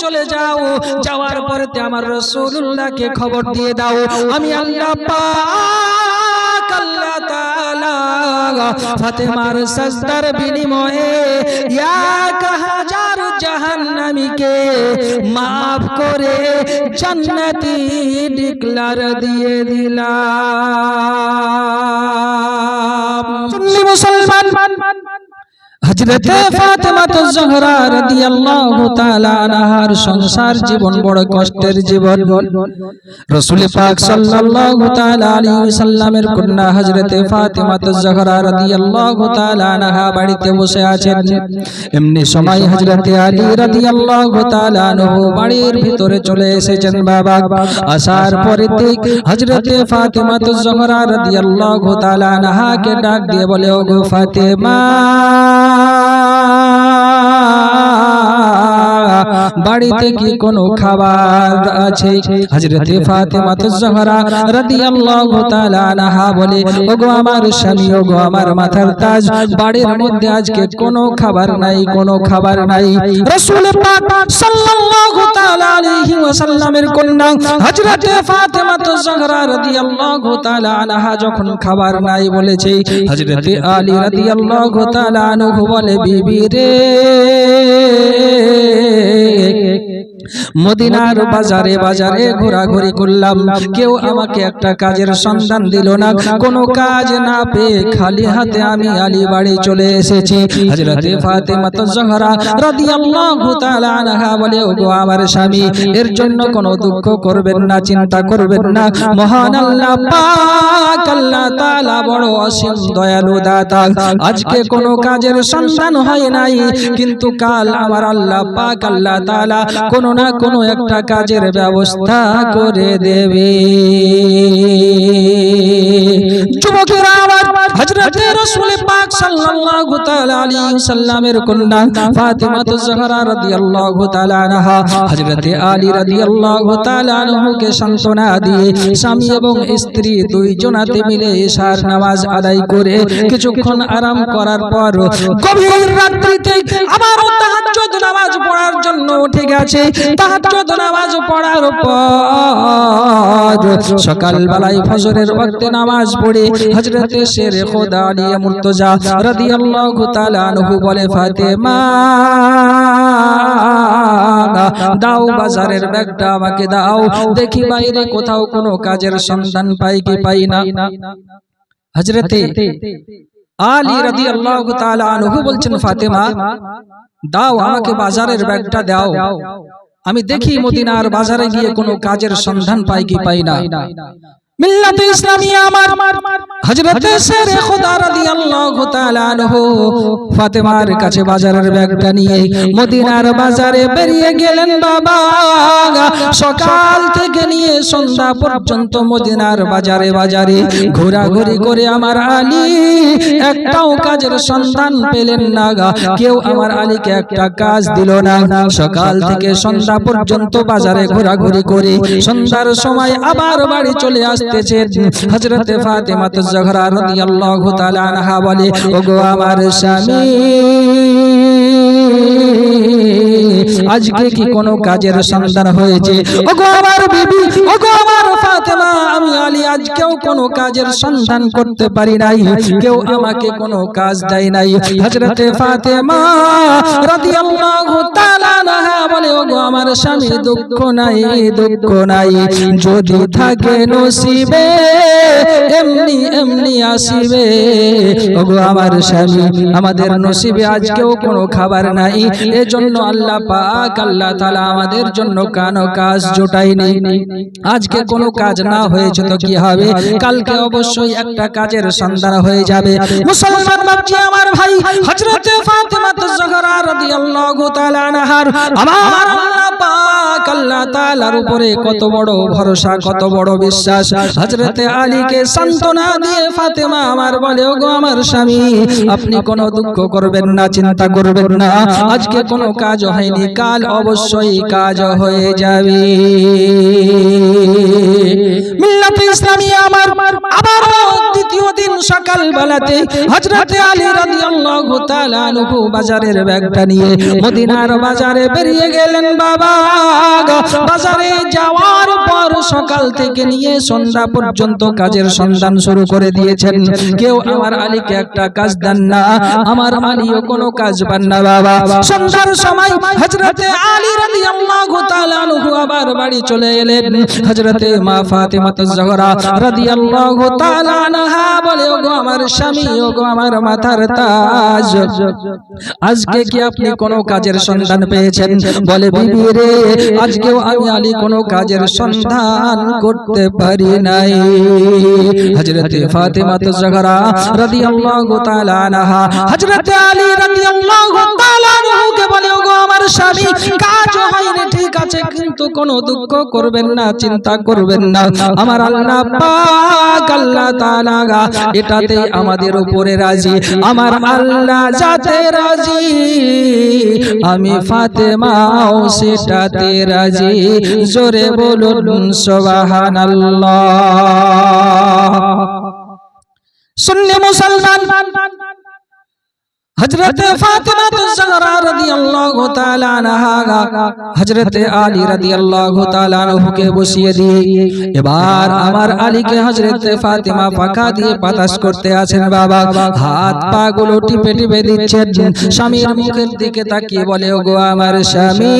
চলে যাও, যাওয়ার পরে আমার রাসূলুল্লাহকে খবর দিয়ে দাও আমি আল্লাহ পাক আল্লাহ তাআলা ফাতেমার সাজদার বিনিময়ে এক হাজার জাহান্নামীকে মাফ করে জান্নাতি ডিক্লার দিয়ে দিলাম। মুসলমান হযরত ফাতেমা জোহরা রাদিয়াল্লাহু তাআলা আনহার সংসার জীবন বড় কষ্টের জীবন। রাসূল পাক সাল্লাল্লাহু তাআলা আলাইহি ওয়াসাল্লামের কন্যা হযরত ফাতেমা জোহরা রাদিয়াল্লাহু তাআলা আনহা বাড়িতে বসে আছেন। এমনি সময় হযরত আলী রাদিয়াল্লাহু তাআলা আনহু বাড়ির ভিতরে চলে এসেছেন। বাবা আসার পরে হযরত ফাতেমা জোহরা রাদিয়াল্লাহু তাআলা আনহাকে ডাক দিয়ে বলে, ওগো ফাতেমা, বাড়িতে কি কোনো খাবার আছে? হযরত ফাতেমা জোহরা রাদিয়াল্লাহু তাআলা আনহা বলে, ওগো আমার স্বামী, ওগো আমার মাথার তাজ, বাড়ির মধ্যে আজকে কোনো খাবার নাই, কোনো খাবার নাই। রাসূল পাক সাল্লাল্লাহু তাআলা আলাইহি ওয়াসাল্লামের কন্যা হযরত ফাতেমা জোহরা রাদিয়াল্লাহু তাআলা আনহা যখন খাবার নাই বলেছে, হযরত আলী রাদিয়াল্লাহু তাআলা আনহু বলে, বিবি রে, মদিনার বাজারে বাজারে ঘোরাঘুরি করলাম, কেউ আমাকে একটা কাজের সন্ধান দিল না। কোনো কাজ না পেয়ে খালি হাতে আমি আলী বাড়ি চলে এসেছি। হযরত ফাতেমা জোহরা রাদিয়াল্লাহু তাআলা আনহা বলে, ওগো আমার স্বামী, এর জন্য কোনো দুঃখ করবেন না, চিন্তা করবেন না। মহান আল্লাহ পাক আল্লাহ তাআলা বড় অসীম দয়ালু দাতা। আজকে কোনো কাজের সন্ধান হয় নাই, কিন্তু কাল আমার আল্লাহ পাক আল্লাহ তাআলা কোনো না কোনো একটা কাজের ব্যবস্থা করে দেবে। যুবকেরা, আবার হযরত রাসূল পাক সাল্লাল্লাহু তাআলা আলাইহি ওয়াসাল্লামের কন্যা ফাতেমা জোহরা রাদিয়াল্লাহু তাআলা আনহা হযরত আলী রাদিয়াল্লাহু তাআলা আনহুকে সান্তনা দিয়ে স্বামী এবং স্ত্রী দুইজনাতে মিলে ইশার নামাজ আদায় করে কিছুক্ষণ আরাম করার পর গভীর রাত্রিতে আবার তাহাজ্জুদ নামাজ পড়ার জন্য উঠে গেছে। তাহাজ্জুদ নামাজ পড়ার পর সকাল বেলায় ফজরের ওয়াক্তে নামাজ পড়ে হযরত শেরে খোদা আলী মুর্তজা রাদিয়াল্লাহু তাআলা আনহু বলে, ফাতেমা, দাও বাজারের ব্যাগটা আমাকে দাও, দেখি বাইরে কোথাও কোনো কাজের সন্ধান পাই কি পাই না। হযরত আলী রাদিয়াল্লাহু তাআলা আনহু বলছেন, ফাতেমা, দাও আমাকে বাজারের ব্যাগটা দাও, আমি দেখি মদিনার বাজারে গিয়ে কোনো কাজের সন্ধান পাই কি পাই না। মিল্লাতে ইসলামিয়া আমার হযরত শেরে খোদা রাদিয়াল্লাহু তাআলা আনহু ফাতেমার কাছে বাজারের ব্যাগটা নিয়ে মদিনার বাজারে বেরিয়ে গেলেন। বাবা সকাল থেকে নিয়ে সন্ধ্যা পর্যন্ত মদিনার বাজারে বাজারে ঘোরাঘুরি করে আমার আলী একটাও কাজের সন্ধান পেলেন না। কেউ আমার আলীকে একটা কাজ দিল না। সকাল থেকে সন্ধ্যা পর্যন্ত বাজারে ঘোরাঘুরি করে সন্ধ্যার সময় আবার বাড়ি চলে আসতেছে। হযরত ফাতেমা জোহরা রাদিয়াল্লাহু তাআলা আনহা বলে, ওগো আমার স্বামী, আজকে কি কোনো কাজের সন্ধান হয়েছে? ওগো আমার বিবি, ওগো আমার ফাতেমা, আমি আলী আজকেও কোনো কাজের সন্ধান করতে পারি নাই, কেউ আমাকে কোনো কাজ দেয় নাই। হযরত ফাতেমা রাদিয়াল্লাহু তাআলা আনহা বলে, ওগো আমার স্বামী, দুঃখ নাই, দুঃখ নাই, যদি থাকে নসিবে এমনি এমনি আসিবে। ওগো আমার স্বামী, আমাদের নসিবে আজকেও কোনো খাবার নাই, এজন্য আল্লাহ পাক আল্লাহ তাআলা আমাদের জন্য কোনো কাজ জোটায়নি। আজকে কোনো কাজ না হয়েছে তো কি হবে, কালকে অবশ্যই একটা কাজের সন্ধান হয়ে যাবে। মুসলমান বাপজি আমার ভাই, হযরত ফাতেমা জোহরা রাদিয়াল্লাহু তাআলা আনহার আমার আল্লাহ পাক আল্লাহ তাআলার উপরে কত বড় ভরসা, কত বড় বিশ্বাস। হযরতে আলীকে সান্ত্বনা দিয়ে ফাতেমা আমার বলে, ওগো আমার স্বামী, আপনি কোনো দুঃখ করবেন না, চিন্তা করবেন না। আজকে কোনো কাজ হয়নি, কাল অবশ্যই কাজ হয়ে যাবে। মিল্লাতে ইসলামিয়া আমার আবার দ্বিতীয় দিন সকাল বেলাতে হযরতে আলী রাদিয়াল্লাহু তাআলা আনহু বাজারের ব্যাগটা নিয়ে মদিনার বাজারে বেরিয়ে গেলেন। বাবা, বাজারে যাওয়ার পর সকাল থেকে নিয়ে সন্ধ্যা পর্যন্ত কাজের সন্ধান শুরু করে দিয়েছেন। কেউ আমার আলীকে একটা কাজ দেন না, আমার আলীও কোনো কাজ পান না। বাবা, সন্ধ্যার সময় হযরতে আলী রাদিয়াল্লাহু তাআলা আনহু আবার বাড়ি চলে এলেন। হযরতে মা ফাতেমাতুজ জোহরা রাদিয়াল্লাহু তাআলা আনহা বলে, ওগো আমার স্বামী, ওগো আমার মাথার তাজ, আজকে কি আপনি কোনো কাজের সন্ধান পেয়েছেন? বলে, বিবি রে, আজকেও আমি আলী কোনো কাজের সন্ধান করতে পারি নাই। হযরতে ফাতেমাতুজ জোহরা রাদিয়াল্লাহু তাআলা আনহা হযরতে আলী রাদিয়াল্লাহু তাআলা আনহুকে বলে, ওগো আমার স্বামী, কাজ হয়নি ঠিক আছে, কিন্তু কোনো দুঃখ করবেন না, চিন্তা করবেন না। আমার আল্লাহ পাক আল্লাহ তাআলা এটাতে আমাদের উপরে রাজি, আমার আল্লাহ যাতে রাজি, আমি ফাতেমাও সেটাতে রাজি। জোরে বলুন সুবহানাল্লাহ। সুন্নি মুসলমান, হযরতে ফাতেমাতুজ জোহরা রাদিয়াল্লাহু তাআলা আনহা হযরতে আলী রাদিয়াল্লাহু তাআলা আনহুকে বসিয়ে দিয়ে এবার আমার আলীকে হযরতে ফাতেমা পাখা দিয়ে বাতাস করতে আছেন। বাবা, হাত পা গুলো টিপে টিপে দিচ্ছেন। স্বামীর মুখের দিকে তাকিয়ে বলে, ওগো আমার স্বামী,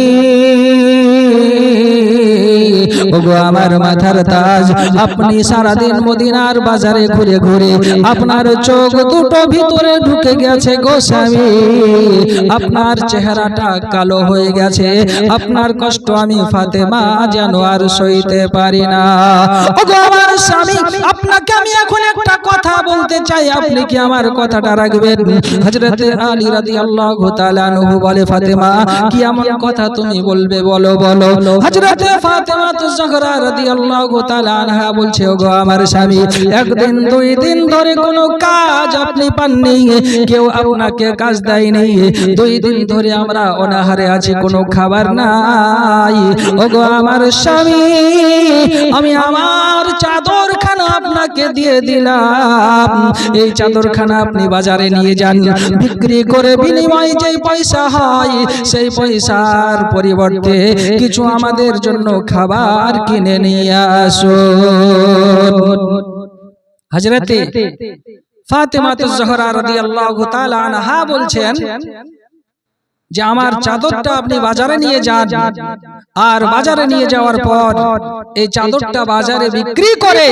ওগো আমার মাথার তাজ, আপনি সারাদিন মদিনার বাজারে ঘুরে ঘুরে আপনার চোখ দুটো ভিতরে ঢুকে গেছে গো স্বামী, আপনার চেহারাটা কালো হয়ে গেছে, আপনার কষ্ট আমি ফাতেমা যেন আর সইতে পারি না। ওগো আমার স্বামী, আপনাকে আমি এখন একটা কথা বলতে চাই, আপনি কি আমার কথাটা রাখবেন? হযরতে আলী রাদিয়াল্লাহু তাআলা আনহু বলে, ফাতেমা, কি এমন কথা তুমি বলবে, বলো বলো। হযরতে ফাতেমাতুজ জোহরা রাদিয়াল্লাহু তাআলা আনহা বলছে, ওগো আমার স্বামী, একদিন দুই দিন ধরে কোনো কাজ আপনি পাননি, কেউ আপনাকে কাজ দেয়নি, 2 দিন ধরে আমরা অনাহারে আছি, কোনো খাবার নাই। ওগো আমার স্বামী, আমি আমার চাদরখানা আপনাকে দিয়ে দিলাম, এই চাদরখানা আপনি বাজারে নিয়ে যান, বিক্রি করে বিনিময়ে যে পয়সা হয় সেই পয়সার পরিবর্তে কিছু আমাদের জন্য খাবার কিনে নিয়ে আসুন। হযরতে ফাতেমাতুজ জোহরা রাদিয়াল্লাহু তাআলা আনহা বলছেন যে আমার চাদরটা আপনি বাজারে নিয়ে যান, আর বাজারে নিয়ে যাওয়ার পর এই চাদরটা বাজারে বিক্রি করে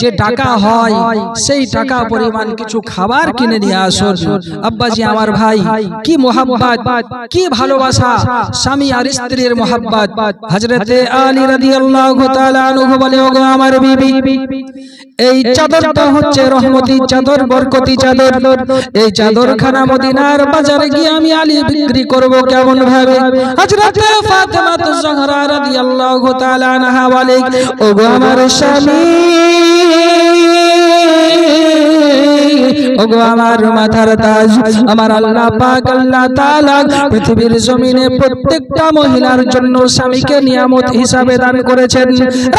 যে টাকা হয় সেই টাকা পরিমাণ কিছু খাবার কিনে নিয়ে আসুন। আব্বাজি আমার ভাই, কি মোহাব্বত, কি ভালোবাসা স্বামী আর স্ত্রীর মোহাব্বত। হযরতে আলী রাদিয়াল্লাহু তাআলা আনহু বলে, ওগো আমার বিবি, এই চাদরটা হচ্ছে রহমতি চাদর, বরকতি চাদর, এই চাদরখানা মদিনার বাজারে গিয়ে আমি আলী বিক্রি করব কেমন ভাবে? হযরতে ফাতেমাতুজ জোহরা রাদিয়াল্লাহু তাআলা আনহা বলে, ওগো আমার স্বামী, ওগো আমার মাথার তাজ, আমার আল্লাহ পাক আল্লাহ তাআলা পৃথিবীর জমিনে প্রত্যেকটা মহিলার জন্য স্বামীকে নিয়ামত হিসাবে দান করেছেন।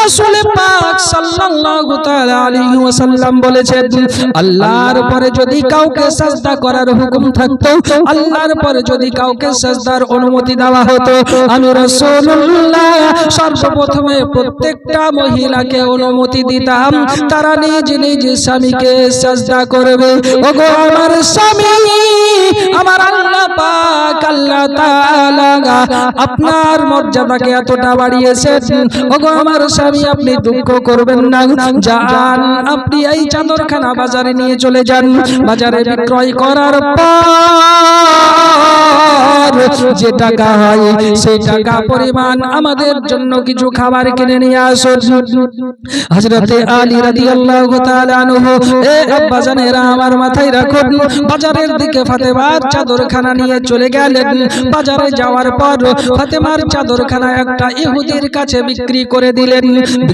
রাসূল পাক সাল্লাল্লাহু তাআলা আলাইহি ওয়াসাল্লাম বলেছেন, আল্লাহর পরে যদি কাউকে সাজদা করার হুকুম থাকতো, আল্লাহর পরে যদি কাউকে সাজদার অনুমতি দেওয়া হতো, আমি রাসূলুল্লাহ সর্বপ্রথমে প্রত্যেকটা মহিলাকে অনুমতি দিতাম, তারা নিজ নিজ স্বামীকে সাজদা করবে। ওগো আমার স্বামী, আমার আল্লাহ পাক আল্লাহ তাআলা আপনার মর্যাদাকে এতটা বাড়িয়েছেন। ওগো আমার স্বামী, আপনি দুঃখ করবেন না, যান আপনি এই চাদরখানা বাজারে নিয়ে চলে যান, বাজারে বিক্রয় করার পর যে টাকা হয় সেই টাকা পরিমাণ আমাদের জন্য কিছু খাবার কিনে নিয়ে আসুন। হযরতে আলী রাদিয়াল্লাহু তাআলা আনহু, এ আব্বা জানেরা আমার মাথায় রাখুন, বাজারের দিকে ফাতেমার চাদরখানা নিয়ে চলে গেলেন। বাজারে যাওয়ার পর ফাতেমার চাদরখানা একটা ইহুদির কাছে বিক্রি করে দিলেন।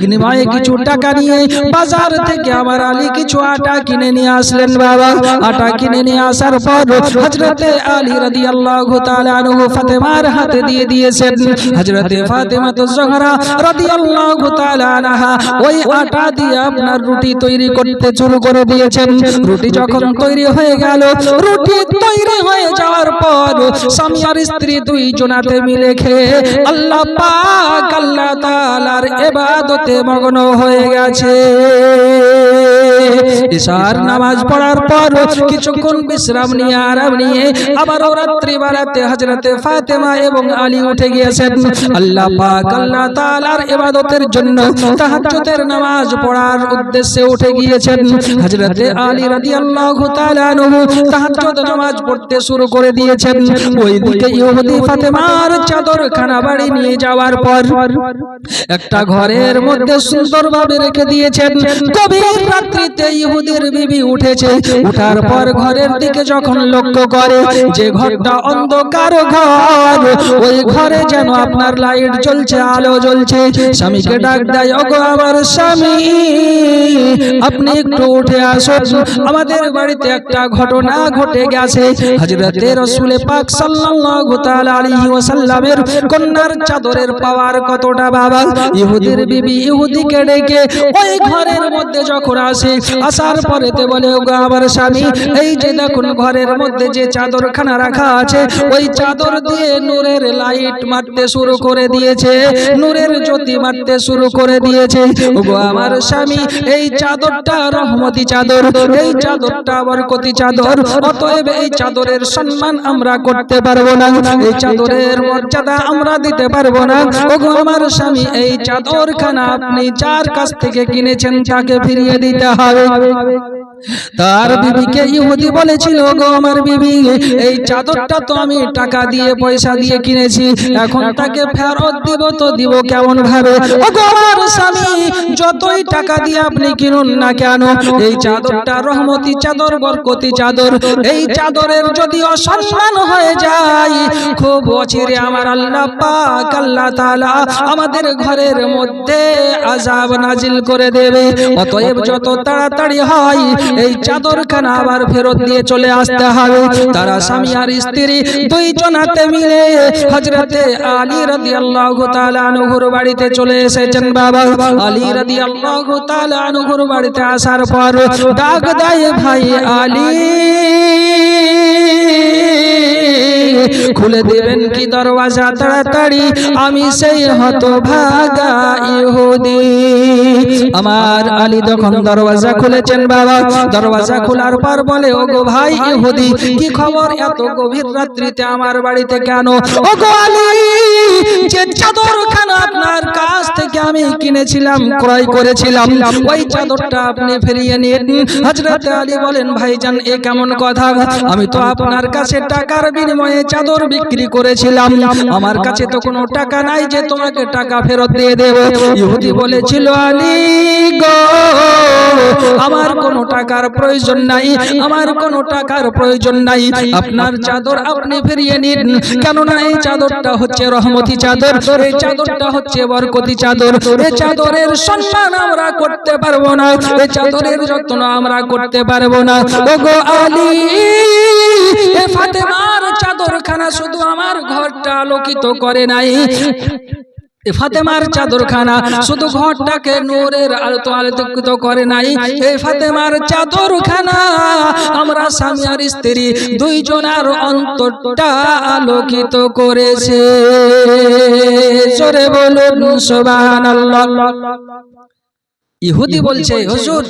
বিনিময়ে কিছু টাকা নিয়ে বাজার থেকে আমার আলী কিছু আটা কিনে নিয়ে আসলেন। বাবা, আটা কিনে নিয়ে আসার পর হযরতে আলী রাদিয়াল্লাহু তাআলা আনহু ফাতেমার হাতে দিয়ে দিয়েছেন। হযরতে ফাতেমাতুজ জোহরা রাদিয়াল্লাহু তাআলা আনহা ওই আটা দিয়ে আপনার রুটি তৈরি করতে শুরু করে দিয়েছেন। রুটি যখন তৈরি হয়ে গেল, রুটি তৈরি হয়ে যাওয়ার পর স্বামী আর স্ত্রী দুইজনাতে মিলে খেয়ে আল্লাহ পাক আল্লাহ তাআলার ইবাদতে মগ্ন হয়ে গেছে। ইশার নামাজ পড়ার পর কিছুক্ষণ বিশ্রাম নিয়ে আরাম নিয়ে আবার রাত্রি বেলাতে হযরতে ফাতেমা এবং আলী উঠে গিয়েছেন আল্লাহ পাক আল্লাহ তাআলার ইবাদতের জন্য তাহাজ্জুদের নামাজ পড়ার উদ্দেশ্যে উঠে গিয়েছেন। হযরতে আলী রাদিয়াল্লাহু তাআলা আনহু তাহাজ্জুদ নামাজ পড়তে শুরু করে দিয়েছেন। ওইদিকে ইহুদি ফাতেমার চাদরখানা বাড়ি নিয়ে যাওয়ার পর একটা ঘরের মধ্যে সুন্দরভাবে রেখে দিয়েছেন। গভীর রাত্রিতে ইহুদির বিবি উঠেছে। উঠার পর ঘরের দিকে যখন লক্ষ্য করে যে ঘরটা অন্ধকার ঘর, ওই ঘরে যেন আপনার লাইট জ্বলছে, আলো জ্বলছে। স্বামীকে ডাক দেয়, ওগো আমার স্বামী, আপনি একটু উঠে আসুন, আমাদের বাড়িতে একটা ঘটনা ঘটে গেছে। হযরতে রাসূল পাক সাল্লাল্লাহু তাআলা আলাইহি ওয়াসাল্লামের কন্যার চাদরের পাওয়ার কতটা বাবা। ইহুদির বিবি ইহুদিকে ডেকে ওই ঘরের মধ্যে যখন আসে, আসার পরেতে বলে, ওগো আমার স্বামী, এই যে দেখুন ঘরের মধ্যে যে চাদরখানা রাখা আছে, ওই চাদর দিয়ে নূরের লাইট মারতে শুরু করে দিয়েছে, নূরের জ্যোতি মারতে শুরু করে দিয়েছে। ওগো আমার স্বামী, এই চাদরটা রহমতি চাদর, এই চাদরটা বরকতি চাদর, অতএব এই চাদরের সম্মান আমরা করতে পারবো না, এই চাদরের মর্যাদা আমরা দিতে পারবো না। ওগো আমার স্বামী, এই চাদরখানা আপনি যার কাছ থেকে কিনেছেন তাকে ফিরিয়ে দিতে হবে। তার বিবিকে ইহুদি বলেছিল, গো আমার বিবি, এই চাদরটা তো আমি টাকা দিয়ে পয়সা দিয়ে কিনেছি, এখন তাকে ফেরত দিব তো দিব কেমন ভাবে? ওগো আমার স্বামী, যতই টাকা দিয়ে আপনি কিনুন না কেন, এই চাদরটা রহমতি চাদর, বরকতি চাদর, এই চাদরের যদি অসম্মান হয়ে যায়, খুব অচিরে আমার আল্লাহ পাক আল্লাহ তাআলা আমাদের ঘরের মধ্যে আযাব নাজিল করে দেবে। অতএব যত তাড়াতাড়ি হয় এই চাদরখানা আবার ফেরত দিয়ে চলে আসতে হবে। তারা স্বামী আর স্ত্রী দুইজনাতে মিলে হযরতে আলী রাদিয়াল্লাহু তাআলা আনহুর বাড়িতে চলে এসেছেন। বাবা, আলী রাদিয়াল্লাহু তাআলা আনহুর বাড়িতে আসার পর ডাক দেয়, ভাই আলী, খুলে দেবেন কি দরওয়াজা তাড়াতাড়ি, আমি সেই হতভাগা ইহুদি। আমার আলী তখন দরওয়াজা খুলেছেন। বাবা, দরওয়াজা খোলার পর বলে, ওগো ভাই ইহুদি, কি খবর এত গভীর রাত্রিতে আমার বাড়িতে কেন? ওগো আলী, যে চাদরখানা আপনার কাছ থেকে আমি কিনেছিলাম, ক্রয় করেছিলাম, ওই চাদরটা আপনি ফিরিয়ে নিন। হযরতে আলী বলেন, ভাইজান, এ কেমন কথা? আমি তো আপনার কাছে টাকার বিনিময়ে চাদর বিক্রি করেছিলাম, আমার কাছে তো কোনো টাকা নাই যে তোমাকে টাকা ফেরত দিয়ে দেব। ইহুদি বলেছিল, আলী গো, আমার কোনো টাকার প্রয়োজন নাই, আমার কোনো টাকার প্রয়োজন নাই, আপনার চাদর আপনি ফিরিয়ে নিন, কেননা এই চাদরটা হচ্ছে রহমতি চাদর, এই চাদরটা হচ্ছে বরকতি চাদর, এই চাদরের সম্মান আমরা করতে পারবো না, এই চাদরের যত্ন আমরা করতে পারবো না। ওগো আলী, এই ফাতেমার চাদরখানা শুধু আমার ঘরটা আলোকিত করে নাই, ফাতেমার চাদরখানা শুধু ঘরটাকে নূরের আলোতে আলোকিত করে নাই, এই ফাতেমার চাদরখানা আমরা স্বামী আর স্ত্রী দুইজনের অন্তরটা আলোকিত করেছে। জোরে বলুন সুবহানাল্লাহ। ইহুদি বলছে, হুজুর,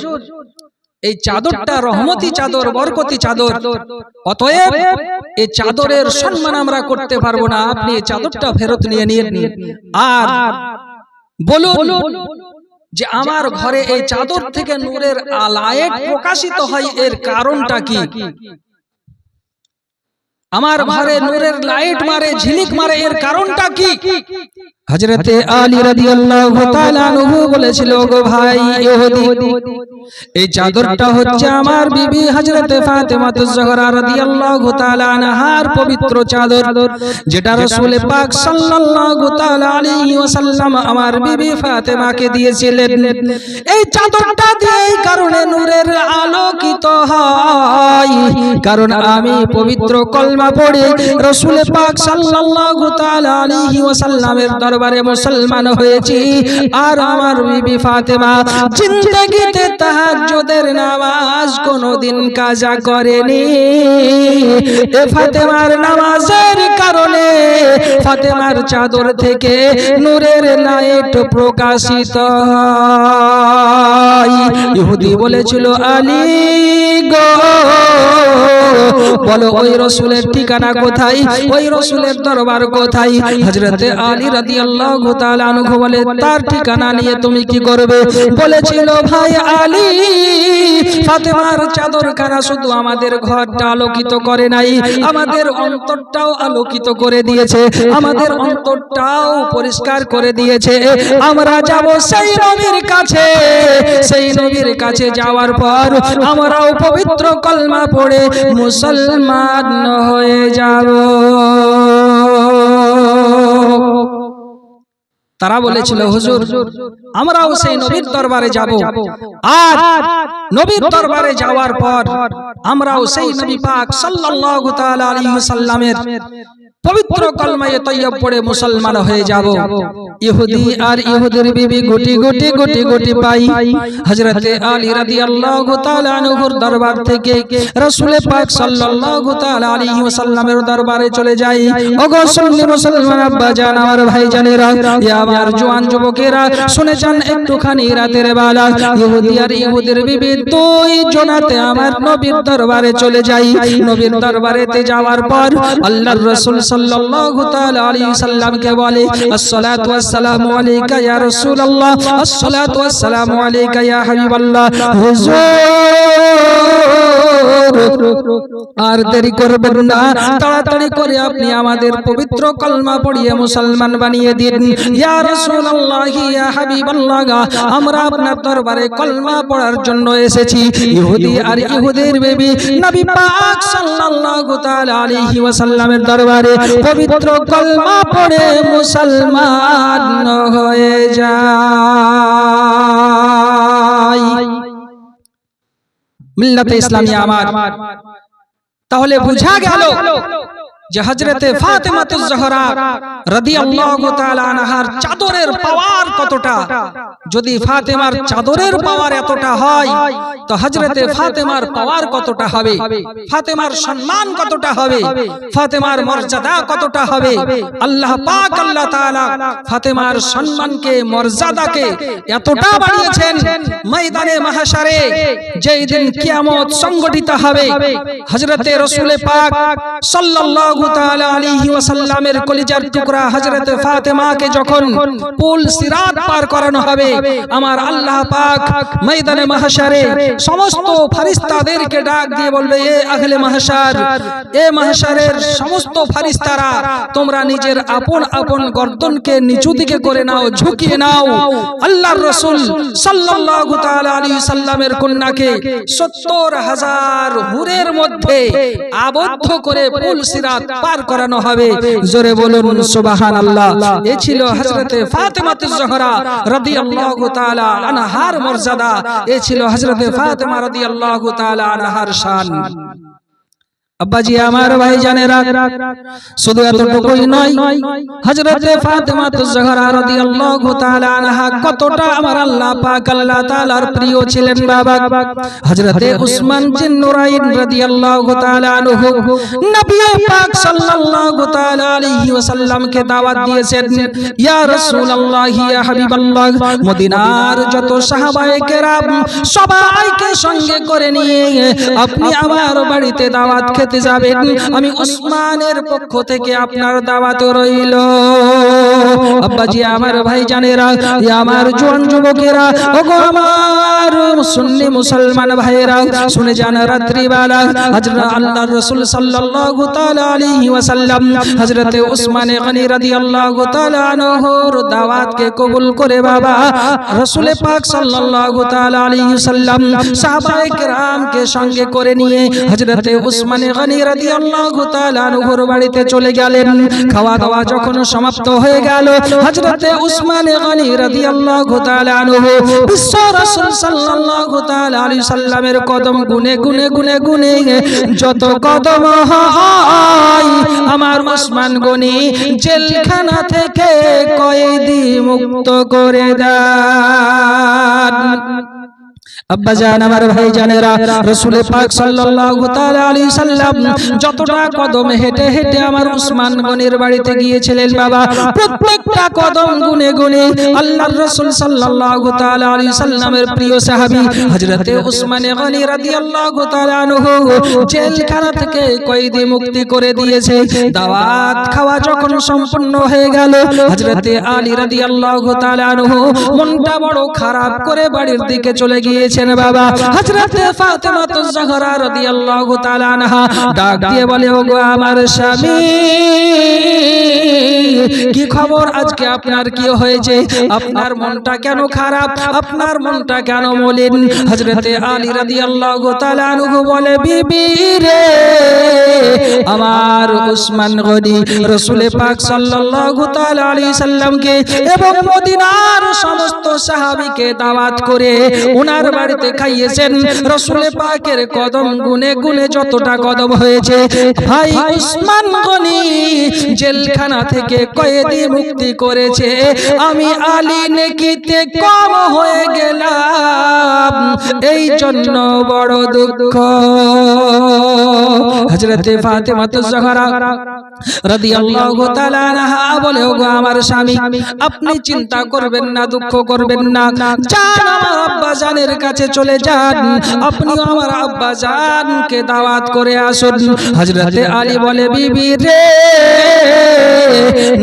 এই চাদরটা রহমতি চাদর, বরকতি চাদর, অতএব এই চাদরের সম্মান আমরা করতে পারবো না, আপনি এই চাদরটা ফেরত নিয়ে নিন। আর বলুন যে আমার ঘরে এই চাদর থেকে নূরের লাইট প্রকাশিত হয়, এর কারণটা কি? আমার ঘরে নূরের লাইট মারে, ঝিলিক মারে, এর কারণটা কি? হযরতে আলী রাদিয়াল্লাহু তাআলা আনহু বলেছিল, গো ভাই ইহুদি, এই চাদরটা হচ্ছে আমার বিবি হযরতে ফাতেমাতুজ জাহরা রাদিয়াল্লাহু তাআলা আনহার পবিত্র চাদর, যেটা রাসূল পাক সাল্লাল্লাহু তাআলা আলাইহি ওয়াসাল্লাম আমার বিবি ফাতেমাকে দিয়েছিলেন। এই চাদরটা দিয়ে এই কারণে নূরের আলোকিত হয়, কারণ আমি পবিত্র কলমা পড়ে রাসূল পাক সাল্লাল্লাহু তাআলা আলাইহি ওয়াসাল্লামের দরবারে মুসলমান হয়েছি। আর আমার বিবি ফাতেমা জিন্দেগিতে তাহাজ্জুদের নামাজ কোনোদিন কাজা করেনি। এ ফাতেমার নামাজের কারণে ফাতেমার চাদর থেকে নূরের লাইট প্রকাশিত হয়। ইহুদি বলেছিল, আলী গো, বলো ওই রাসূলের ঠিকানা কোথায়, ওই রাসূলের দরবার কোথায়? হযরতে আলী রাদিয়াল্লাহু তাআলা আনহু বলে, তার ঠিকানা নিয়ে তুমি কি করবে? বলেছিল, ভাই আলী, ফাতেমার চাদরখানা শুধু আমাদের ঘরটা আলোকিত করে নাই, আমাদের অন্তরটাও আলোকিত করে দিয়েছে, আমাদের অন্তরটাও পরিষ্কার করে দিয়েছে। আমরা যাব সেই নবীর কাছে, সেই নবীর কাছে যাওয়ার পর আমরাও পবিত্র কলমা পড়ে মুসলমান হয়ে যাব। তারা বলেছিল, হুজুর আমরাও সেই নবীর দরবারে যাব, আর নবীর দরবারে যাওয়ার পর আমরাও সেই নবী পাক সাল্লাল্লাহু তাআলা আলাইহি ওয়াসাল্লামের পবিত্র কলমায়ে তৈয়ব পড়ে মুসলমান হয়ে যাব। ইহুদি আর ইহুদির বিবি গুটি গুটি গুটি গুটি পাই হযরতে আলী রাদিয়াল্লাহু তাআলা আনহুর দরবার থেকে রাসূল পাক সাল্লাল্লাহু তাআলা আলাইহি ওয়াসাল্লামের দরবারে চলে যাই। ওগো সুন্নি মুসলমান আব্বা জান, আমার ভাই জানেরা, আমার জওয়ান যুবকেরা শুনে যান একটুখানি রাতের বেলা ইহুদি আর ইহুদির বিবি দুই জনাতে আমার নবীর দরবারে চলে যাই। নবীর দরবারেতে যাওয়ার পর আল্লাহর রাসূল সাল্লাল্লাহু তাআলা আলাইহি সাল্লামকে বলে, আসসালাতু ওয়াসসালামু আলাইকা ইয়া রাসূলুল্লাহ, আসসালাতু ওয়াসসালামু আলাইকা ইয়া হাবিবাল্লাহ। আর দেরি করবেন না, তাড়াতাড়ি করে আপনি আমাদের পবিত্র কলমা পড়িয়ে মুসলমান বানিয়ে দিন। ইয়া রাসূলুল্লাহ, ইয়া হাবিবাল্লাহ, আমরা আপনার দরবারে কলমা পড়ার জন্য এসেছি। ইহুদি আর ইহুদির বিবি নবী পাক সাল্লাল্লাহু তাআলা আলাইহি ওয়াসাল্লামের দরবারে পবিত্র কলমা পড়ে মুসলমান হয়ে যায়। মিল্লাতে ইসলামিয়া আমার, তাহলে বুঝা গেল যে হযরতে ফাতেমাতুজ জাহরা রাদিয়াল্লাহু তাআলা আনহার চাদরের পাওয়ার কতটা। যদি ফাতেমার চাদরের পাওয়ার এতটা হয়, তো হযরতে ফাতেমার পাওয়ার কতটা হবে, ফাতেমার সম্মান কতটা হবে, ফাতেমার মর্যাদা কতটা হবে। আল্লাহ পাক আল্লাহ তাআলা ফাতেমার সম্মানকে, মর্যাদাকে এতটা বাড়িয়েছেন, ময়দানে মাহশারে যেই দিন কিয়ামত সংগঠিত হবে, হযরতে রাসূল পাক সাল্লাল্লাহু তাআলা আলাইহি ওয়াসাল্লামের কলিজার টুকরা হযরতে ফাতেমাকে যখন পুল সিরাত পার করানো হবে, আমার আল্লাহ পাক ময়দানে মাহশারে সমস্ত ফেরেশতাদেরকে ডাক দিয়ে বলবে, এ আহলে মাহশার, এ মাহশারের সমস্ত ফেরেশতারা, তোমরা নিজের আপন আপন গর্দনকে নিচু দিকে করে নাও, ঝুঁকিয়ে নাও। আল্লাহর রাসূল সাল্লাল্লাহু তাআলা আলাইহি সাল্লামের কন্যাকে ৭০,০০০ হুরের মধ্যে আবদ্ধ করে পুল সিরাত পার করানো হবে। জোরে বলুন সুবহানাল্লাহ। এ ছিল হযরতে ফাতেমাতুজ জাহরা রাদিয়াল্লাহু তাআলা আনহার মর্যাদা, এ ছিল হযরতে ফাতেমা রাদিয়াল্লাহু তাআলা আনহার শান। আব্বাজি আমার ভাই জানেরা, শুধু এতটুকুই নয়, হযরতে ফাতেমাতুজ জাহরা রাদিয়াল্লাহু তাআলা আনহা কতটা আমার আল্লাহ পাক আল্লাহ তাআলার প্রিয় ছিলেন বাবা। হযরতে উসমান বিন নুরাইন রাদিয়াল্লাহু তাআলা আনহু নবী পাক সাল্লাল্লাহু তাআলা আলাইহি ওয়াসাল্লামকে দাওয়াত দিয়েছেন, ইয়া রাসূলুল্লাহ, ইয়া হাবিবাল্লাহ, মদিনার যত সাহাবায়ে কেরাম সবাইকে সঙ্গে করে নিয়ে আপনি আমার বাড়িতে দাওয়াত খেতে যাবেন। আমি উসমানের পক্ষ থেকে আপনার দাওয়াত রইল। আব্বাজি আমার ভাই জানেরা, আমার জোয়ান যুবকেরা, ওগো আমার সুন্নি মুসলমান ভাইরা, শুনে যান রাত্রিবেলা হযরত আল্লাহর রাসূল সাল্লাল্লাহু তাআলা আলাইহি ওয়াসাল্লাম হযরতে উসমান গনি রাদিয়াল্লাহু তাআলা আনহুর দাওয়াতকে কবুল করে বাবা রাসূল পাক সাল্লাল্লাহু তাআলা আলাইহি ওয়াসাল্লাম সাহাবায়ে কেরামকে সঙ্গে করে নিয়ে হযরতে উসমান গনি রাদিয়াল্লাহু তাআলা আনহুর বাড়িতে চলে গেলেন। খাওয়া দাওয়া যখন সমাপ্ত হয়ে গেল, হযরতে উসমান গনি রাদিয়াল্লাহু তাআলা আনহু বিশ্ব রাসূল সাল্লাল্লাহু তাআলা আলাইহি সাল্লামের কদম গুনে গুনে গুনে গুনে যত কদম হয় আমার উসমান গনি জেলখানা থেকে কয়েদি মুক্ত করে দেন। আব্বা জান আমার ভাই জানেরা, রাসূল পাক সাল্লাল্লাহু তাআলা আলাইহি সাল্লাম যতটা কদম হেঁটে হেঁটে আমার উসমান গনির বাড়িতে গিয়েছিলেন বাবা, প্রত্যেকটা কদম গুনে গুনে আল্লাহর রাসূল সাল্লাল্লাহু তাআলা আলাইহি সাল্লামের প্রিয় সাহাবী হযরতে উসমান গনি রাদিয়াল্লাহু তাআলা আনহু জেলখানা থেকে কয়েদি মুক্তি করে দিয়েছে। দাওয়াত খাওয়া যখন সম্পূর্ণ হয়ে গেল, হযরতে আলী রাদিয়াল্লাহু তাআলা আনহু মনটা বড় খারাপ করে বাড়ির দিকে চলে গিয়েছে বাবা। হযরতে ফাতেমা যাহরা রাদিয়াল্লাহু তাআলা আনহা ডাক দিয়ে বলে, ওগো আমার স্বামী, কি খবর, আজকে আপনার কি হয়েছে? আপনার মনটা কেন খারাপ? আপনার মনটা কেন মলিন? হযরতে আলী রাদিয়াল্লাহু তাআলা আনহু বলে, বিবি রে, আমার উসমান গনি রাসূল পাক সাল্লাল্লাহু তাআলা আলাইহি সাল্লামকে এবং মদিনার সমস্ত সাহাবীকে দাওয়াত করে ওনার বাড়িতে খাইয়েছেন। রাসূল পাকের কদম গুনে গুনে যতটা কদম হয়েছে, ভাই উসমান গনি জেলখানা থেকে কয়েদি মুক্তি করেছে। আমি আলী নেকিতে কম হয়ে গেলাম, এই জন্য বড় দুঃখ। হযরতে ফাতেমা যাহরা রাদিয়াল্লাহু তাআলা আনহা বলে, ওগো আমার স্বামী, আপনি চিন্তা করবেন না, দুঃখ করবেন না, যান আমার আব্বা জানের কাছে চলে যান, আপনি আমার আব্বা জানকে দাওয়াত করে আসুন। হযরতে আলী বলে, বিবি রে,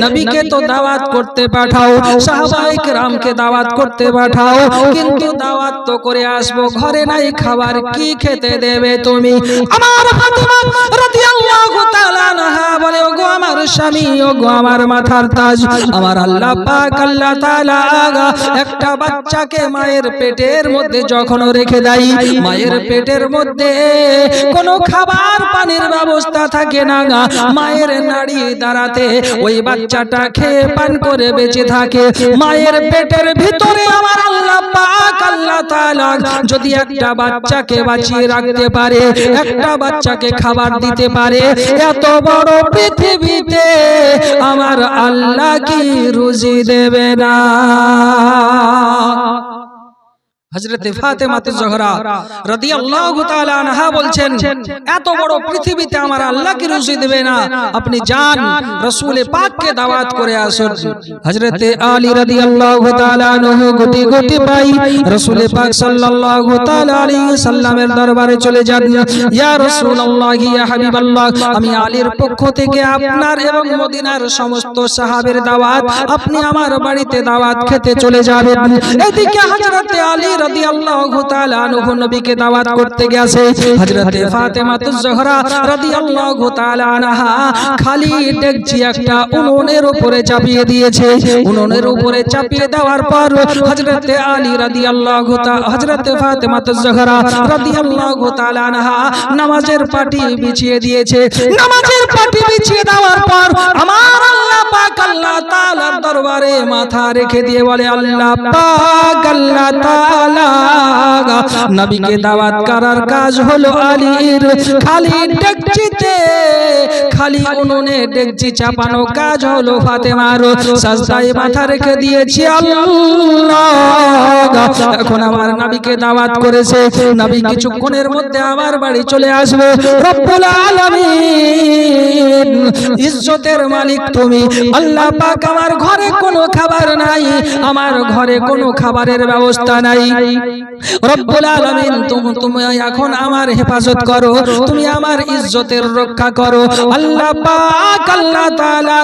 নবীকে তো দাওয়াত করতে পাঠাও, সাহাবায়ে কেরামকে দাওয়াত করতে পাঠাও, কিন্তু দাওয়াত তো করে আসবো, ঘরে নাই খাবার, কি খেতে দেবে তুমি? আমার ফাতেমা রাদিয়াল্লাহু তাআলা আনহা বলে, ওগো আমার স্বামী, ওগো আমার মাথার তাজ, আমার আল্লাহ পাক আল্লাহ তাআলা একটা বাচ্চাকে মায়ের পেটের মধ্যে যখন রেখে দেয়, মায়ের পেটের মধ্যে কোনো খাবার পানির ব্যবস্থা থাকে না, মায়ের নাড়ি দ্বারাতে ওই বাচ্চাটা খেয়ে পান করে বেঁচে থাকে। মায়ের পেটের ভিতরে আমার আল্লাহ পাক আল্লাহ তাআলা যদি একটা বাচ্চাকে বাঁচিয়ে রাখতে পারে, একটা বাচ্চাকে খাবার দিতে পারে, এত বড় পৃথিবীতে আমার আল্লাহ কি রুজি দেবে না? হযরতে ফাতেমা যাহরা রাদিয়াল্লাহু তাআলা আনহা বলছেন, এত বড় পৃথিবীতে আমার আল্লাহ কি রুজি দেবে না? আপনি যান, রাসূল পাককে দাওয়াত করে আসুন। হযরতে আলী রাদিয়াল্লাহু তাআলা আনহু গুটি গুটি পাই রাসূল পাক সাল্লাল্লাহু তাআলা আলাইহি সাল্লামের দরবারে চলে যান। ইয়া রাসূলুল্লাহ, ইয়া হাবিবাল্লাহ, আমি আলীর পক্ষ থেকে আপনার এবং মদিনার সমস্ত সাহাবের দাওয়াত, আপনি আমার বাড়িতে দাওয়াত খেতে চলে যাবেন। এদিকে হযরতে আলী রাদিয়াল্লাহু তাআলা আনহু নবীকে দাওয়াত করতে গেছে। হযরতে ফাতেমা যাহরা রাদিয়াল্লাহু তাআলা আনহা খালি ডেকচি একটা উনুনের উপরে চাপিয়ে দিয়েছে। উনুনের উপরে চাপিয়ে দেওয়ার পর হযরতে আলী রাদিয়াল্লাহু তাআলা হযরতে ফাতেমা যাহরা রাদিয়াল্লাহু তাআলা আনহা নামাজের পাটি বিছিয়ে দিয়েছে। নামাজের পাটি বিছিয়ে দেওয়ার পর আমার আল্লাহ পাক আল্লাহ তাআলার দরবারে মাথা রেখে দিয়ে বলে, আল্লাহ পাক আল্লাহ তাআলা নবীকে দাওয়াত করার কাজ হলো আলীর। খালি ডেকচিতে, খালি উনুনে ডেকচি চাপানো কাজ হলো ফাতেমার। সাজদায় মাথা রেখে দিয়েছি আল্লাহ। এখন আমার নবীকে দাওয়াত করেছে, নবী কিছুক্ষণের মধ্যে আমার বাড়ি চলে আসবে। রব্বুল আলামিন, ইজ্জতের মালিক তুমি, আল্লাহ পাক আমার ঘরে কোনো খাবার নাই, আমার ঘরে কোনো খাবারের ব্যবস্থা নাই। রব্বুল আলামিন তুমি এখন আমার হেফাজত করো, তুমি আমার ইজ্জতের রক্ষা করো। আল্লাহ পাক আল্লাহ তাআলা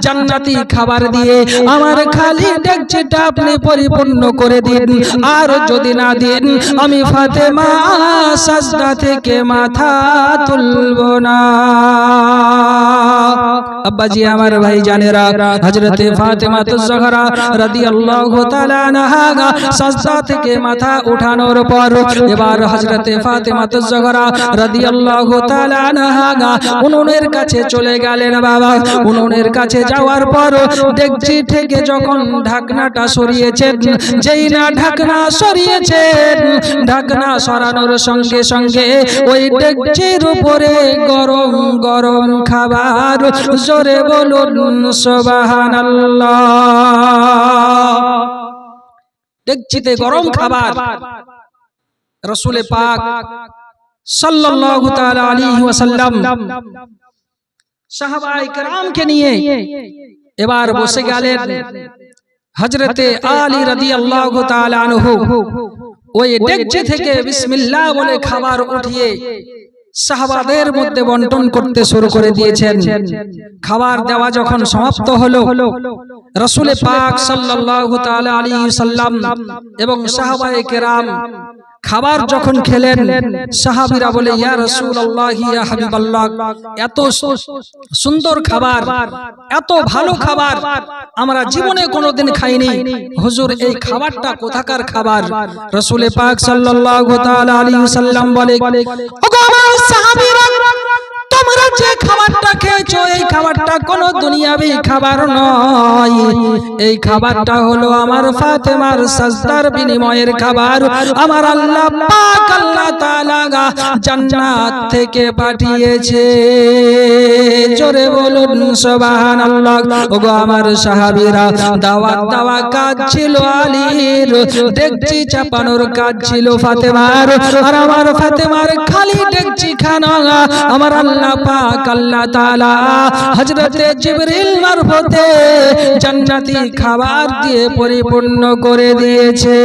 জান্নাতি খাবার দিয়ে আমার খালি ডেকচিটা আপনি পরিপূর্ণ করে দিন। আর যদি না দিন, আমি ফাতেমা সাজদা থেকে মাথা তুলব না। আব্বাজি আমার ভাই জানেরা, হযরতে ফাতেমা তুজ-জোহরা রাদিয়াল্লাহু তাআলা আনহা সাজদা থেকে মাথা উঠানোর পর এবার হযরতে ফাতেমা তুজ-জোহরা রাদিয়াল্লাহু তাআলা আনহা উনুনের কাছে চলে গেলেন। বাবা, উনুনের কাছে যাওয়ার পর ডেকচি থেকে যখন ঢাকনাটা সরিয়েছেন, যেই না ঢাকনা সরিয়েছেন, ঢাকনা সরানোর সঙ্গে সঙ্গে ওই ডেকচির উপরে গরম গরম খাবার, জোরে বলুন সুবহানাল্লাহ। ডেকচিতে গরম খাবার, রাসূল পাক সাল্লাল্লাহু তাআলা আলাইহি ওয়াসাল্লাম সাহাবায়ে কেরামকে নিয়ে এবার বসে গেলেন। হযরতে আলী রাদিয়াল্লাহু তাআলা আনহু ওই ডেকচি থেকে বিসমিল্লাহ বলে খাবার উঠিয়ে সাহাবাদের মধ্যে বন্টন করতে শুরু করে দিয়েছেন। খাবার দেওয়া যখন সমাপ্ত হলো, রাসূল পাক সাল্লাল্লাহু তাআলা আলাইহি ওয়াসাল্লাম এবং সাহাবায়ে কেরাম খাবার যখন খেলেন, সাহাবীরা বলে, ইয়া রাসূলুল্লাহ, ইয়া হাবিবাল্লাহ, এত সুন্দর খাবার, এত ভালো খাবার আমরা জীবনে কোনোদিন খাইনি। হুজুর, এই খাবারটা কোথাকার খাবার? রাসূল পাক সাল্লাল্লাহু তাআলা আলাইহি ওয়াসাল্লাম বলে, ওগো আমার সাহাবীরা, তোমরা যে খাবারটা খেয়েছো এই খাবারটা কোনো দুনিয়াবি খাবার নয়। এই খাবারটা হলো আমার ফাতেমার সাজদার বিনিময়ের খাবার। আমার আল্লাহ পাক আল্লাহ তাআলা জান্নাত থেকে পাঠিয়েছে। জোরে বলুন সুবহানাল্লাহ। ওগো আমার সাহাবীরা, দাওয়াত দেওয়া কাজ ছিল আলীর, ডেকচি চাপানোর কাজ ছিল ফাতেমার। আর আমার ফাতেমার খালি ডেকচি খানা আমার আল্লাহ পাক আল্লাহ তাআলা হযরতে জিবরিল মারফতে জান্নাতি খাবার দিয়ে পরিপূর্ণ করে দিয়েছে।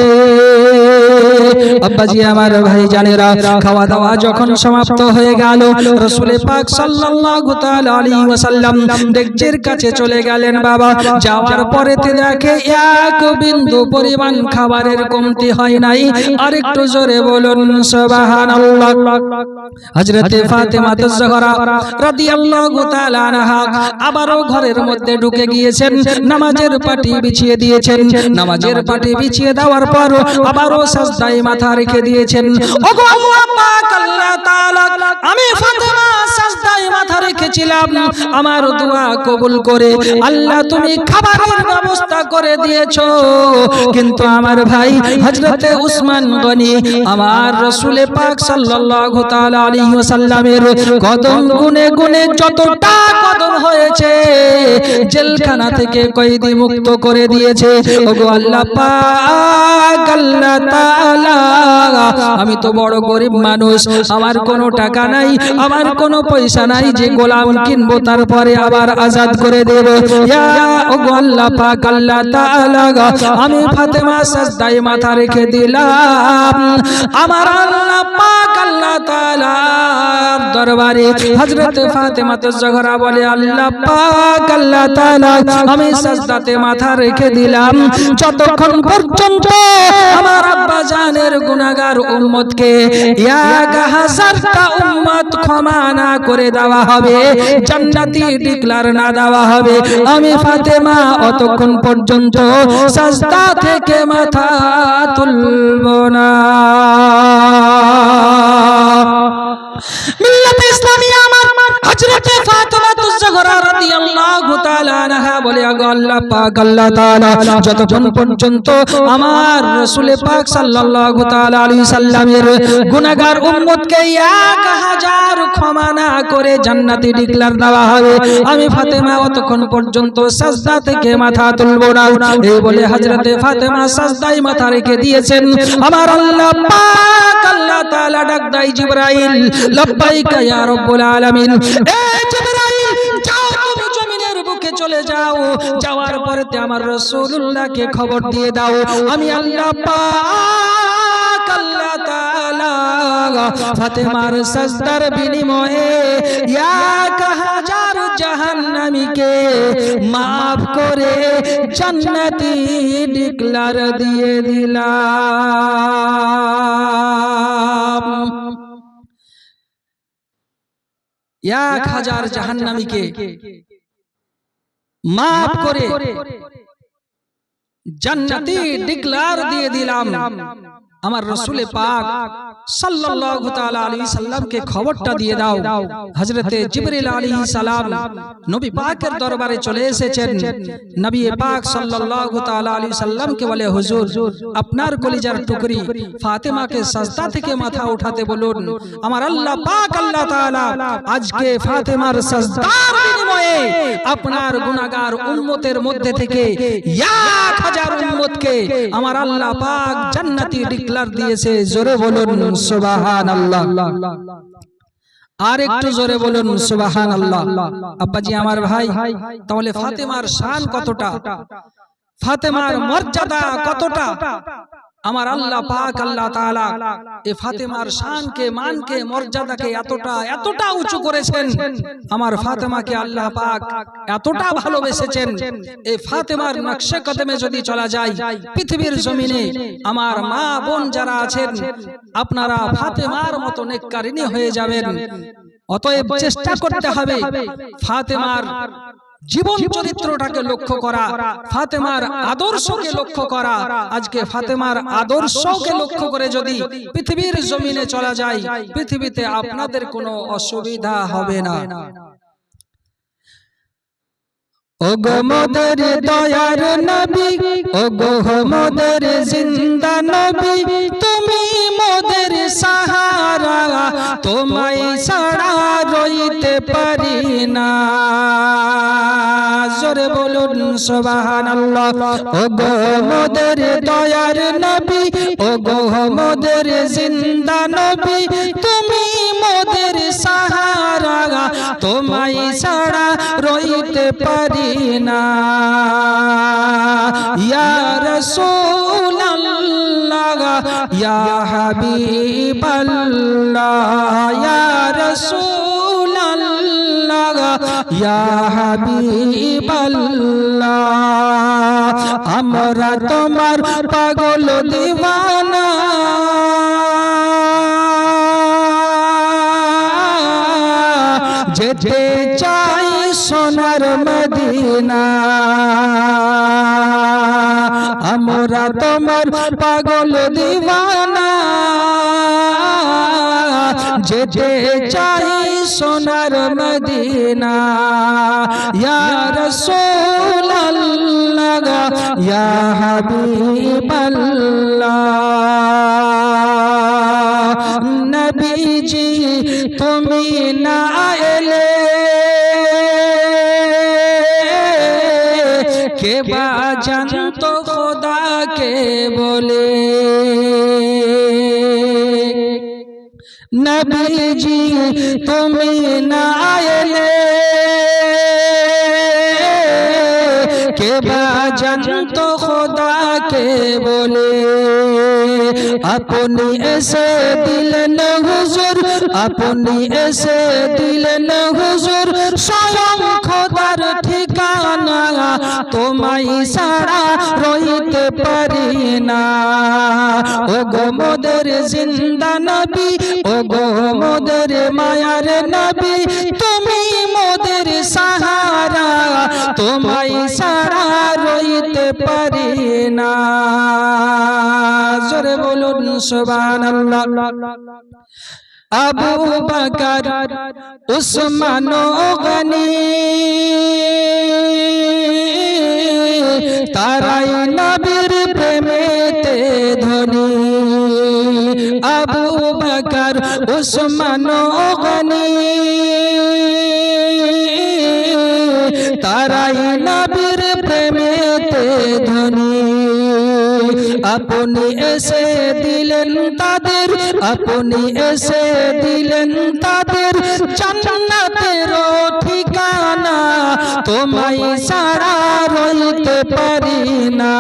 আব্বাজি আমার ভাই জানেরা, খাওয়া দাওয়া যখন সমাপ্ত হয়ে গেল, রাসূল পাক সাল্লাল্লাহু তাআলা আলাইহি ওয়াসাল্লাম ডেকচির কাছে চলে গেলেন। বাবা, যাওয়ার পরেতে দেখে এক বিন্দু পরিমাণ খাবারের কমতি হয় নাই। আরেকটু জোরে বলুন সুবহানাল্লাহ। হযরতে ফাতেমা তুজ-জোহরা রাদিয়াল্লাহু তাআলা আনহা আবারও ঘরের মধ্যে ঢুকে গিয়েছেন, নামাজের পাটি বিছিয়ে দিয়েছেন। নামাজের পাটি বিছিয়ে দেওয়ার পর আবারও সাজদায় মাথা রেখে দিয়েছেন। ওগো আল্লাহ পাক আল্লাহ তাআলা, আমি ফাতেমা সাজদায় মাথা রেখেছিলাম, আমার দোয়া কবুল করে আল্লাহ তুমি খাবারের ব্যবস্থা করে দিয়েছো। কিন্তু আমার ভাই হযরতে উসমান গনি আমার রাসূল পাক সাল্লাল্লাহু তাআলা আলাইহি ওয়াসাল্লামের কদম গুনে গুনে যতটা কদম হয়েছে, জেলখানা থেকে কয়েদি মুক্ত করে দিয়েছে। ওগো আল্লাহ পাক আল্লাহ তাআলা, আমি তো বড় গরিব মানুষ, আমার কোনো টাকা নাই, আমার কোনো পয়সা নাই যে গোলাম কিনবো তারপরে আবার আজাদ করে দেব। ইয়া ওগো আল্লাহ পাক আল্লাহ তাআলা, আমি ফাতেমা সাজদায় মাথা রেখে দিলাম। আমার আল্লাহ পাক আল্লাহ তাআলা দরবারে হযরত ফাতেমা তুজ-জোহরা বলে, আল্লাহ পাক আল্লাহ তাআলা, আমি সাজদাতে মাথা রেখে দিলাম যতক্ষণ পর্যন্ত আমার আব্বা জানের গুনাহগার উম্মতকে 1000টা উম্মত ক্ষমা না করে দেওয়া হবে, জান্নাতি ডিক্লার না দেওয়া হবে, আমি ফাতেমা অতক্ষণ পর্যন্ত সাজদা থেকে মাথা তুলব না। মিল্লাতে ইসলামিয়া আমার হযরতে ফাতেমা তুজ-জোহরা রাদিয়াল্লাহু তাআলা আনহা বলে, আগো আল্লাহ পাক আল্লাহ তাআলা যতক্ষণ পর্যন্ত আমার রাসূল পাক সাল্লাল্লাহু তাআলা আলাইহি সাল্লামের গুনাহগার উম্মতকে 1000 ক্ষমা না করে জান্নাতি ডিক্লার দেওয়া হবে, আমি ফাতেমা অতক্ষণ পর্যন্ত সাজদা থেকে মাথা তুলব না। এই বলে হযরতে ফাতেমা সাজদায় মাথা রেখে দিয়েছেন। আমার আল্লাহ পাক আল্লাহ তাআলা ডাক দেয়, জিবরাইল, লাব্বাইকা ইয়া রাব্বুল আলামিন। এ জিবরাইল, যাও তুমি জমিনের বুকে চলে চলে যাও, যাওয়ার পরে আমার রাসূলুল্লাহকে খবর দিয়ে দাও আমি আল্লাহ পাক আল্লাহ তাআলা ফাতেমার সাজদার বিনিময়ে এক হাজার জাহান্নামীকে মাফ করে জান্নাতি ডিক্লার দিয়ে দিলাম। 1000 জাহান্নামীকে মাফ করে জান্নাতি ডিক্লার দিয়ে দিলাম। আমার রাসূল পাক সাল্লাল্লাহু তাআলা আলাইহি সাল্লামকে খবরটা দিয়ে দাও। হযরতে জিবরিল আলাইহিস সালাম নবী পাকের দরবারে চলে এসেছেন। নবী পাক সাল্লাল্লাহু তাআলা আলাইহি সাল্লামকে বলে, হুজুর আপনার কলিজার টুকরি ফাতেমাকে সাজদা থেকে মাথা উঠাতে বলুন। আমার আল্লাহ পাক আল্লাহ তাআলা আজকে ফাতেমার সাজদার বিনিময়ে আপনার গুনাহগার উম্মতের মধ্যে থেকে 1000 উম্মতকে আমার আল্লাহ পাক জান্নাতি ডিক্লার দিয়েছে। জোরে বলুন সুবহানাল্লাহ, আর একটু জোরে বলুন সুবহানাল্লাহ। আব্বাজি আমার ভাই, তাহলে ফাতেমার শান কতটা, ফাতেমার মর্যাদা কতটা, আমার আল্লাহ পাক আল্লাহ তাআলা এই ফাতেমার শানকে মানকে মর্যাদাকে এতটা উঁচু করেছেন। আমার ফাতেমাকে আল্লাহ পাক এতটা ভালোবেসেছেন। এই ফাতেমার নকশে কদমে যদি চলা যায় পৃথিবীর জমিনে আমার মা বোন যারা আছেন আপনারা ফাতেমার মতো নেককারিনী হয়ে যাবেন। অতএব চেষ্টা করতে হবে ফাতেমার জীবন চরিত্রটাকে লক্ষ্য করা, ফাতেমার আদর্শকে লক্ষ্য করা। আজকে ফাতেমার আদর্শকে লক্ষ্য করে যদি পৃথিবীর জমিনে চলা যায় পৃথিবীতে আপনাদের কোনো অসুবিধা হবে না। ওগো মোদের দয়ার নবী, ওগো মোদের জিন্দা নবী, তুমি মোদের সাহারা, তোমায় ছাড়া রইতে পারি না। জোরে বলুন সুবহানাল্লাহ। ওগো মোদের দয়ার নবী, ওগো মোদের জিন্দা নবী, তুমি মোদের সাহারা, তোমায় ছাড়া রইতে পারি না। ইয়া রাসূলুল্লাহ ইয়া হাবিবাল্লাহ, ইয়া রাসূলুল্লাহ ইয়া হাবিবাল্লাহ, আমরা তোমার পাগল দিওয়ানা, যেতে চাই সোনার মদিনা। আমরা তোমার পাগল দিওয়ানা, যেতে চাই সোনার মদিনা। ইয়া রাসূলুল্লাহ ইয়া হাবিবাল্লাহ, নবীজি তুমি না এলে কে বা জানতো খোদাকে বলে। নবীজি তুমি না এলে কে বা জানতো খোদাকে বলে। আপনি এসে দিলেন হুজুর, আপনি এসে দিলেন হুজুর স্বয়ং খোদার ঠিকানা, তোমায় ছাড়া রইতে পারি না। ওগো মোদের জিন্দা নবী, ওগো মোদের মায়ার নবী, তুমি মোদের সাহারা, তোমায় ছাড়া রইতে পারি না। জোরে বলুন সুবহানাল্লাহ। আবু বকর উসমান গনি তারাই নবীর প্রেমেতে ধনী। আবু বকর উসমান গনি তারাই নবীর প্রেমেতে ধনী। আপনি এসে দিলেন তাদের, আপনি এসে দিলেন তাদের জান্নাতের ঠিকানা, ঠিকানা, তোমায় ছাড়া রইতে পারি না।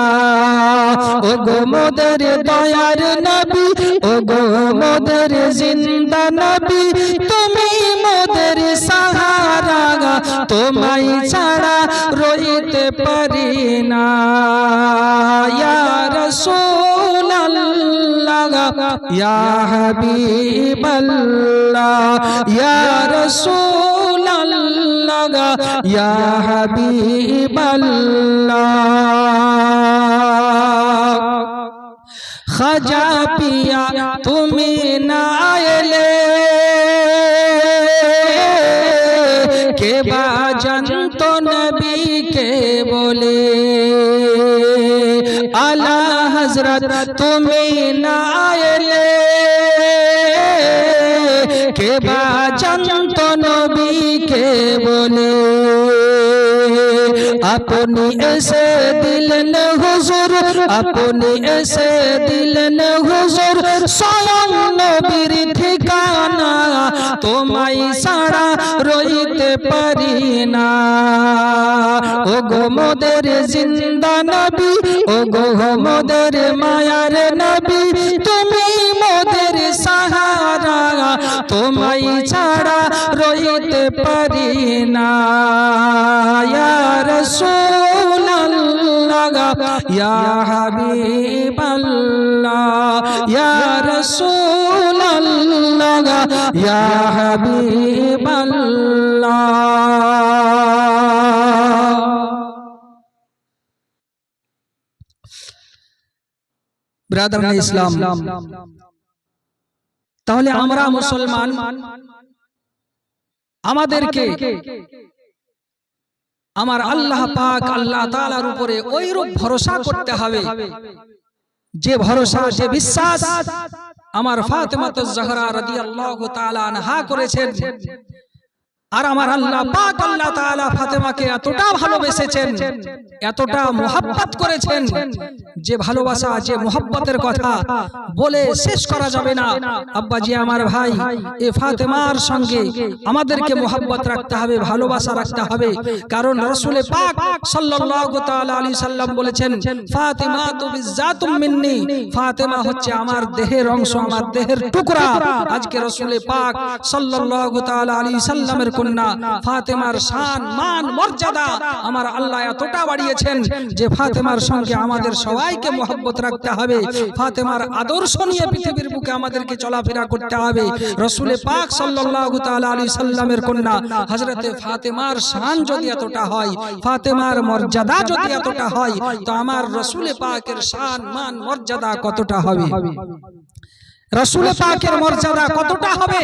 ও গো মোদের দয়ার নবী, ও গো মোদের জিন্দা নবী, তুমি মোদের সাহারা, তোমায় ছাড়া রইতে পারি না। ইয়া রাসূলুল্লাহ ইয়া হাবিবাল্লাহ, ইয়া রাসূলুল্লাহ ইয়া হাবিবাল্লাহ। খাজা পিয়া তুমি না এলে কে বা জানতো নবীকে বলে। আলা হযরত তুমি না এলে কে বা জানতো নবীকে বলে। আপনি এসে দিলেন হুজুর, আপনি এসে দিলেন হুজুর স্বয়ং নবীর ঠিকানা, তোমায় ছাড়া রইতে পারি না। ও গো মোদের জিন্দা নবী, ও গো মোদের মায়ার নবী, তুমি মোদের সাহারা, তোমায় ছাড়া রইতে পারি না। ইয়া রাসূলুল্লাহ ইয়া হাবিবাল্লাহ, ইয়া রাসূলুল্লাহ ইয়া হাবিবাল্লাহ। ব্রাদার ইসলাম, তাহলে আমরা মুসলমান, আমাদেরকে আমার আল্লাহ পাক আল্লাহ তাআলার উপরে ওইরূপ ভরসা করতে হবে যে ভরসা, যে বিশ্বাস আমার ফাতেমাতুজ জাহরা রাদিয়াল্লাহু তাআলা আনহা করেছেন। আর আমার আল্লাহ পাক আল্লাহ তাআলা ফাতেমাকে এতটা ভালোবেসেছেন, এতটা মুহাব্বত করেছেন, যে ভালোবাসা, যে মুহাব্বতের কথা বলে শেষ করা যাবে না। আব্বাজি আমার ভাই, এই ফাতেমার সঙ্গে আমাদেরকে মুহাব্বত রাখতে হবে, ভালোবাসা রাখতে হবে। কারণ রাসূল পাক সাল্লাল্লাহু তাআলা আলাইহি সাল্লাম বলেছেন, ফাতিমাতু বিযাতুম মিন্নি, ফাতেমা হচ্ছে আমার দেহের অংশ, আমার দেহের টুকরা। আজকে রাসূল পাক সাল্লাল্লাহু তাআলা আলাইহি সাল্লামের কন্যা ফাতেমার শান, মান, মর্যাদা আমার আল্লাহ এতটা বাড়িয়েছেন যে ফাতেমার সঙ্গে আমাদের সবাইকে মুহাব্বত রাখতে হবে। ফাতেমার আদর্শ নিয়ে পৃথিবীর বুকে আমাদেরকে চলাফেরা করতে হবে। রাসূল পাক সাল্লাল্লাহু তাআলা আলাইহি সাল্লামের কন্যা হযরতে ফাতেমার শান যদি এতটা হয়, ফাতেমার মর্যাদা যদি এতটা হয়, তো আমার রাসূল পাকের শান, মান, মর্যাদা কতটা হবে? রাসূল পাকের মর্যাদা কতটা হবে?